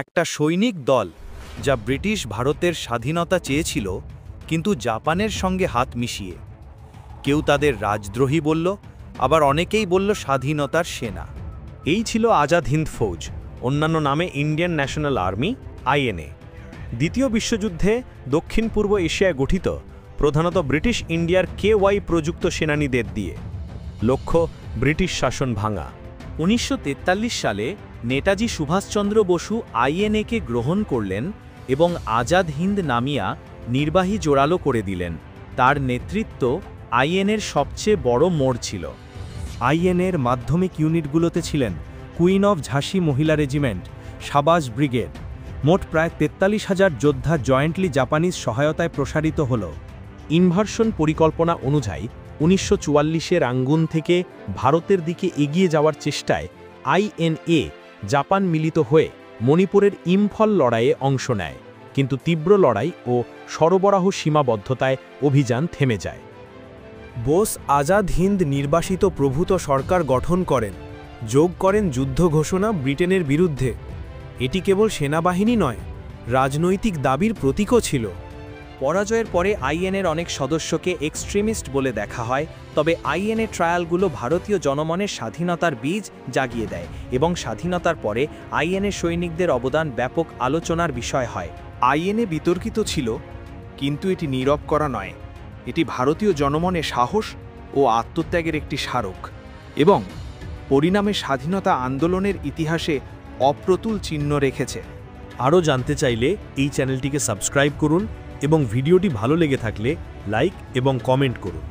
একটা সৈনিক দল যা ব্রিটিশ ভারতের স্বাধীনতা চেয়েছিল, কিন্তু জাপানের সঙ্গে হাত মিশিয়ে। কেউ তাদের রাজদ্রোহী বলল, আবার অনেকেই বলল স্বাধীনতার সেনা। এই ছিল আজাদ হিন্দ ফৌজ, অন্যান্য নামে ইন্ডিয়ান ন্যাশনাল আর্মি আইএনএ। দ্বিতীয় বিশ্বযুদ্ধে দক্ষিণ পূর্ব এশিয়ায় গঠিত, প্রধানত ব্রিটিশ ইন্ডিয়ার KY প্রযুক্ত সেনানীদের দিয়ে। লক্ষ্য ব্রিটিশ শাসন ভাঙা। 1943 সালে নেতাজি সুভাষচন্দ্র বসু আইএনএকে গ্রহণ করলেন এবং আজাদ হিন্দ নামিয়া নির্বাহী জোরালো করে দিলেন। তার নেতৃত্ব আইএনএর সবচেয়ে বড় মোড় ছিল। আইএনএর মাধ্যমিক ইউনিটগুলোতে ছিলেন কুইন অফ ঝাঁসি মহিলা রেজিমেন্ট, সাবাস ব্রিগেড। মোট প্রায় 43,000 যোদ্ধা জয়েন্টলি জাপানিজ সহায়তায় প্রসারিত হল। ইনভার্সন পরিকল্পনা অনুযায়ী 1944 রাঙ্গুন থেকে ভারতের দিকে এগিয়ে যাওয়ার চেষ্টায় আইএনএ জাপান মিলিত হয়ে মণিপুরের ইম্ফল লড়াইয়ে অংশ নেয়, কিন্তু তীব্র লড়াই ও সরবরাহ সীমাবদ্ধতায় অভিযান থেমে যায়। বোস আজাদ হিন্দ নির্বাসিত প্রভূত সরকার গঠন করেন, যোগ করেন যুদ্ধ ঘোষণা ব্রিটেনের বিরুদ্ধে। এটি কেবল সেনাবাহিনী নয়, রাজনৈতিক দাবির প্রতীকও ছিল। পরাজয়ের পরে আইএনএর অনেক সদস্যকে এক্সট্রিমিস্ট বলে দেখা হয়, তবে আইএনএ ট্রায়ালগুলো ভারতীয় জনমনের স্বাধীনতার বীজ জাগিয়ে দেয় এবং স্বাধীনতার পরে আইএনএ সৈনিকদের অবদান ব্যাপক আলোচনার বিষয় হয়। আইএনএ বিতর্কিত ছিল, কিন্তু এটি নীরব করা নয়। এটি ভারতীয় জনমনে সাহস ও আত্মত্যাগের একটি স্মারক এবং পরিণামে স্বাধীনতা আন্দোলনের ইতিহাসে অপ্রতুল চিহ্ন রেখেছে। আরও জানতে চাইলে এই চ্যানেলটিকে সাবস্ক্রাইব করুন এবং ভিডিওটি ভালো লেগে থাকলে লাইক এবং কমেন্ট করুন।